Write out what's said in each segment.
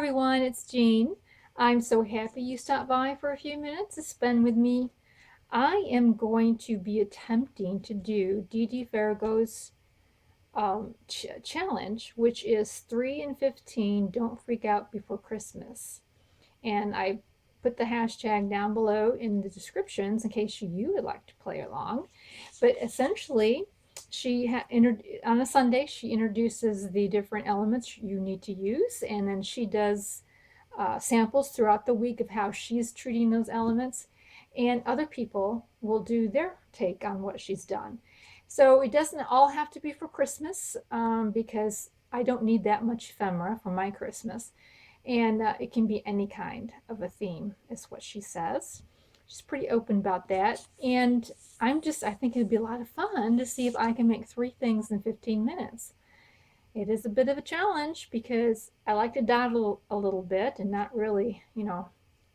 everyone, it's Jean. I'm so happy you stopped by for a few minutes to spend with me. I am going to be attempting to do Dee Dee Farago's challenge, which is 3 and 15 Don't Freak Out Before Christmas. And I put the hashtag down below in the descriptions in case you would like to play along. But essentially, on a Sunday she introduces the different elements you need to use, and then she does samples throughout the week of how she's treating those elements, and other people will do their take on what she's done. So it doesn't all have to be for Christmas, because I don't need that much ephemera for my Christmas, and it can be any kind of a theme, is what she says. She's pretty open about that, and I think it'd be a lot of fun to see if I can make 3 things in 15 minutes. It is a bit of a challenge because I like to dawdle a little bit and not really,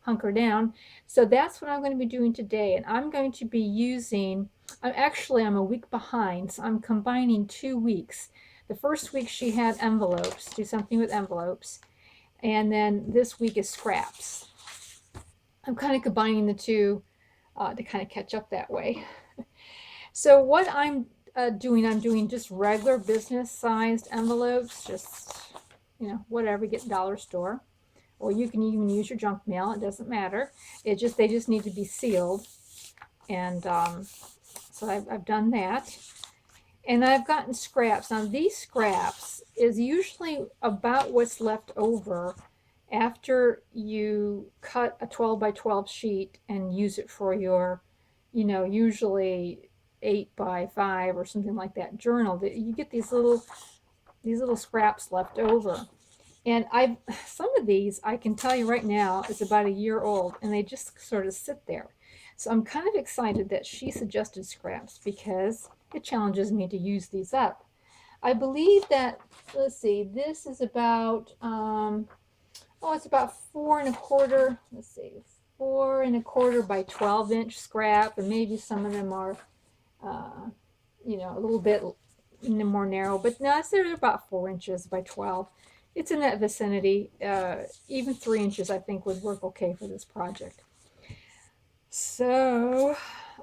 hunker down. So that's what I'm going to be doing today, and I'm going to be using, I'm a week behind, so I'm combining 2 weeks. The first week she had envelopes, do something with envelopes, and then this week is scraps. I'm kind of combining the two to kind of catch up that way. So what I'm doing just regular business sized envelopes, just, whatever you get at the dollar store. Or you can even use your junk mail, it doesn't matter. They just need to be sealed. And so I've done that. And I've gotten scraps. Now these scraps is usually about what's left over after you cut a 12 by 12 sheet and use it for your, usually 8 by 5 or something like that journal, that you get these little scraps left over. And some of these, I can tell you right now, is about a year old, and they just sort of sit there. So I'm kind of excited that she suggested scraps because it challenges me to use these up. I believe that, let's see, this is about, it's about 4 1/4, let's see, 4 1/4 by 12-inch scrap, and maybe some of them are, a little bit more narrow, but no, they're about 4 inches by 12. It's in that vicinity. Even 3 inches I think would work okay for this project. So,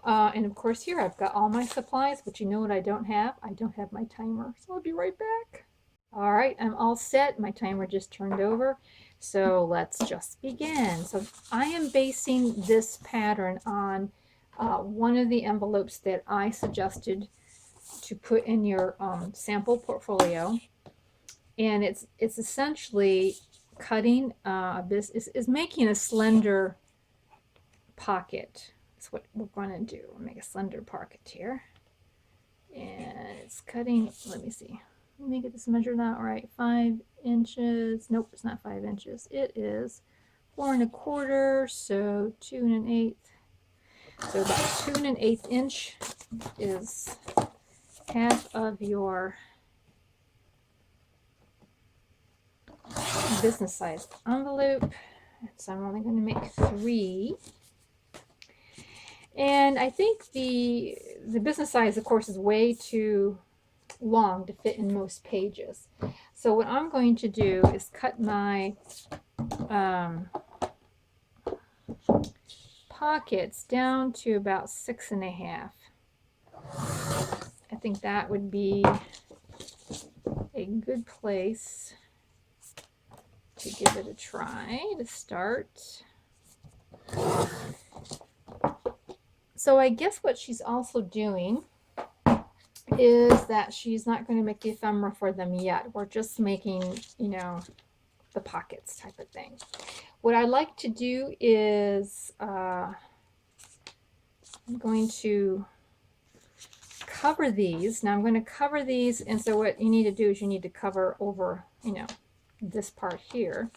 and of course here I've got all my supplies, but you know what I don't have? I don't have my timer, so I'll be right back. All right, I'm all set. My timer just turned over. So let's just begin. So I am basing this pattern on one of the envelopes that I suggested to put in your sample portfolio. And it's essentially cutting this is making a slender pocket. That's what we're going to do. We'll make a slender pocket here, and it's cutting. Let me see. Let me get this measured out right. 5 inches. Nope, it's not 5 inches. It is 4 1/4. So 2 1/8. So about 2 1/8 inch is half of your business size envelope. So I'm only going to make 3. And I think the business size, of course, is way too long to fit in most pages. So what I'm going to do is cut my pockets down to about 6 1/2. I think that would be a good place to give it a try to start. So I guess what she's also doing is that she's not going to make the ephemera for them yet. We're just making, the pockets type of thing. What I like to do is I'm going to cover these. Now I'm going to cover these, and so what you need to do is you need to cover over, this part here.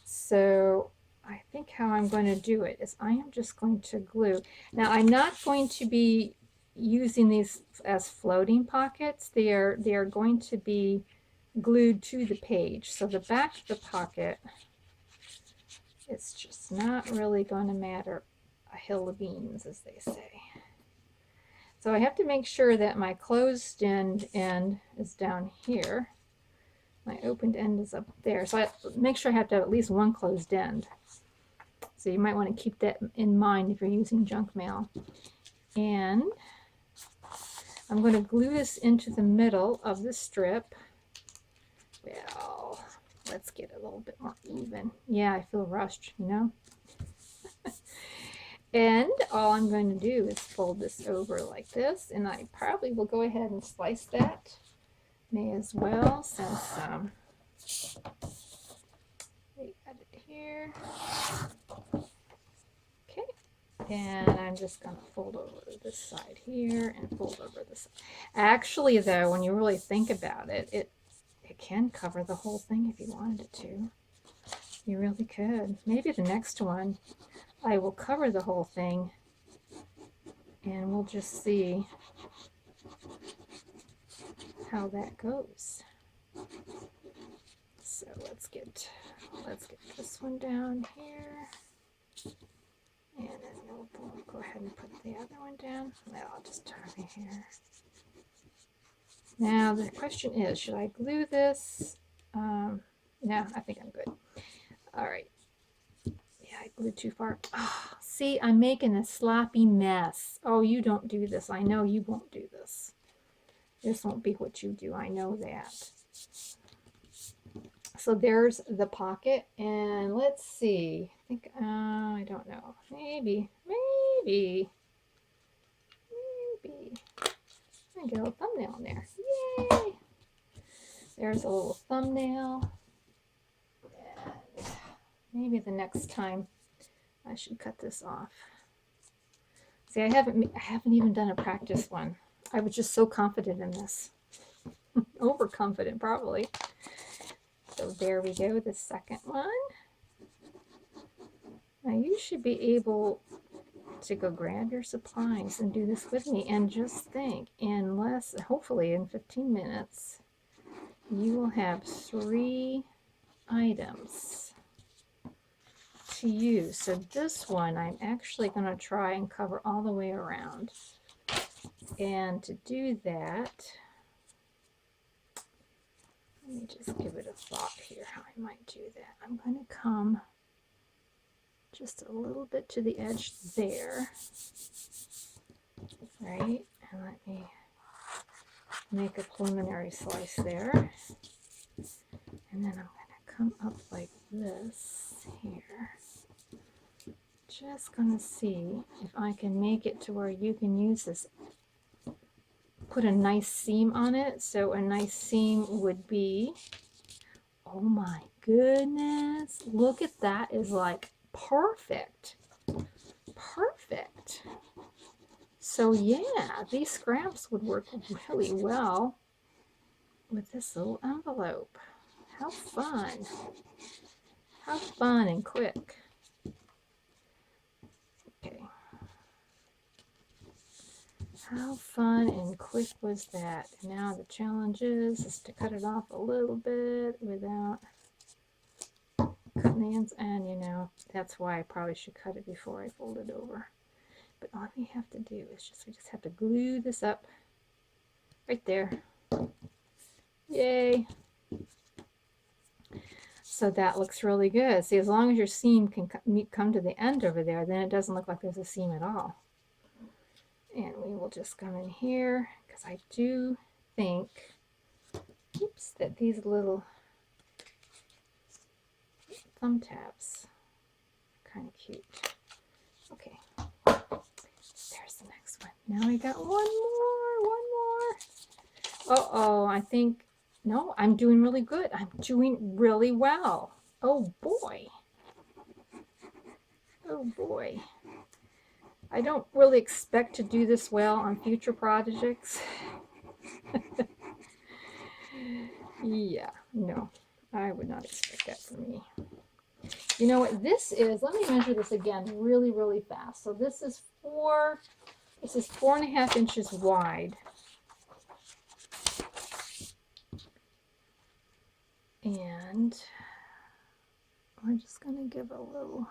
So I think how I'm going to do it is I am just going to glue. Now I'm not going to be using these as floating pockets. They are going to be glued to the page. So the back of the pocket, it's just not really going to matter a hill of beans, as they say. So I have to make sure that my closed end is down here. My opened end is up there. So I make sure I have to have at least one closed end. So you might want to keep that in mind if you're using junk mail. And I'm going to glue this into the middle of the strip. Well, let's get a little bit more even. Yeah, I feel rushed, you know. And all I'm going to do is fold this over like this, and I probably will go ahead and slice that. May as well, since we got it here. Okay, and I'm just going to fold over this side here and fold over this side. Actually, though, when you really think about it, it can cover the whole thing if you wanted it to. You really could. Maybe the next one I will cover the whole thing, and we'll just see how that goes. So let's get this one down here, and then we'll go ahead and put the other one down. Well, I'll just turn it here. Now the question is, should I glue this? No, I think I'm good. All right. Yeah, I glued too far. Oh, see, I'm making a sloppy mess. Oh, you don't do this. I know you won't do this. This won't be what you do. I know that. So there's the pocket, and let's see. I think I don't know. Maybe. I get a little thumbnail in there. Yay! There's a little thumbnail. And maybe the next time I should cut this off. See, I haven't even done a practice one. I was just so confident in this. Overconfident, probably. So there we go, the second one. Now you should be able to go grab your supplies and do this with me, and just think, hopefully in 15 minutes, you will have 3 items to use. So this one, I'm actually going to try and cover all the way around. And to do that, let me just give it a thought here how I might do that. I'm going to come just a little bit to the edge there, right? And let me make a preliminary slice there. And then I'm going to come up like this here. Just going to see if I can make it to where you can use this. Put a nice seam on it. So a nice seam would be, oh my goodness, look at that, is like perfect. Perfect. So yeah, these scraps would work really well with this little envelope. How fun. How fun and quick. Okay. How fun and quick was that? Now the challenge is to cut it off a little bit without cutting the ends. And you know, that's why I probably should cut it before I fold it over. But all we have to do is we just have to glue this up right there. Yay. So that looks really good. See, as long as your seam can come to the end over there, then it doesn't look like there's a seam at all. And we will just come in here, because I do think, oops, that these little thumb tabs are kind of cute. Okay, there's the next one. Now we got one more. Uh-oh, I think, no, I'm doing really good. I'm doing really well. Oh boy. Oh boy. I don't really expect to do this well on future projects. Yeah, no, I would not expect that from me. You know what this is? Let me measure this again really, really fast. So this is 4.5 inches wide. And we're just going to give a little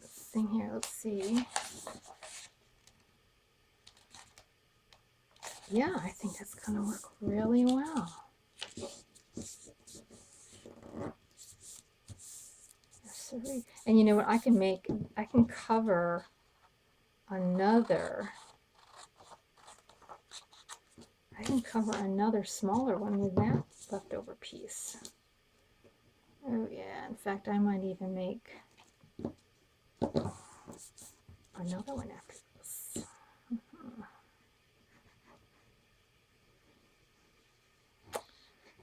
thing here. Let's see. Yeah, I think that's going to work really well. And you know what, I can cover another, smaller one with that leftover piece. Oh yeah, in fact I might even make another one after this.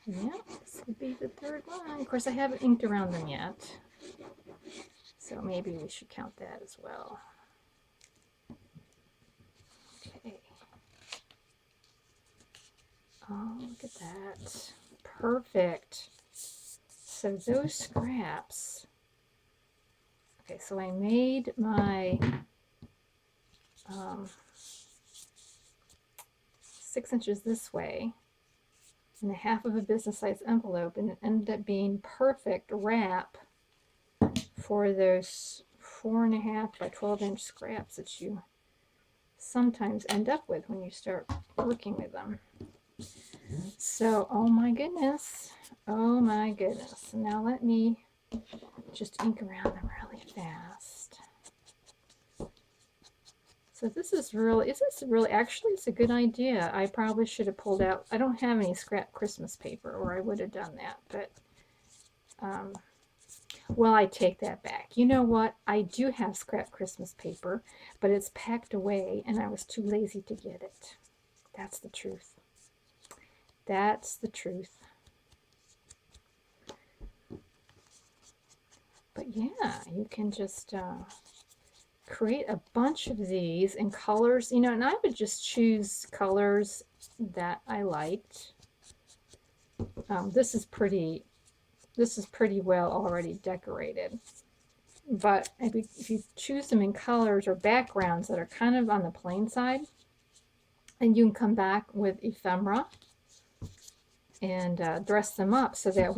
Yeah, this would be the third one. Of course I haven't inked around them yet, so maybe we should count that as well. Okay. Oh, look at that. Perfect. So those scraps. Okay, so I made my 6 inches this way and a half of a business size envelope, and it ended up being perfect wrap for those 4.5 by 12-inch scraps that you sometimes end up with when you start working with them. So, oh my goodness. Now let me just ink around them really fast. So this is really, actually, it's a good idea. I probably should have pulled out, I don't have any scrap Christmas paper, or I would have done that, but, well, I take that back. You know what? I do have scrap Christmas paper, but it's packed away, and I was too lazy to get it. That's the truth. That's the truth. But yeah, you can just create a bunch of these in colors, you know, and I would just choose colors that I liked. This is pretty well already decorated, but if you choose them in colors or backgrounds that are kind of on the plain side, and you can come back with ephemera and dress them up so that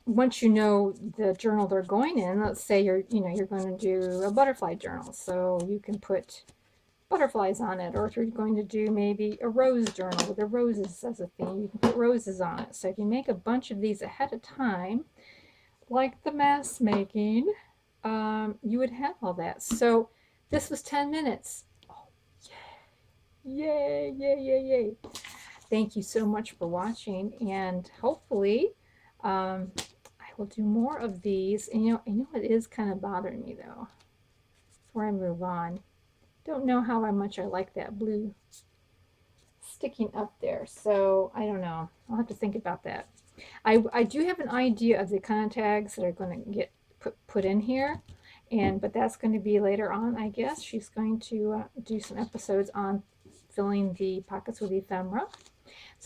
once you know the journal they're going in, let's say you're going to do a butterfly journal, so you can put butterflies on it, or if you're going to do maybe a rose journal with the roses as a theme, you can put roses on it. So if you make a bunch of these ahead of time, like the mask making, you would have all that. So this was 10 minutes. Oh, yay, yay, yay, yay. Thank you so much for watching, and hopefully I will do more of these. And you know what is kind of bothering me though, before I move on, don't know how much I like that blue sticking up there, so I don't know. I'll have to think about that. I do have an idea of the kind of tags that are going to get put in here, but that's going to be later on, I guess. She's going to do some episodes on filling the pockets with ephemera.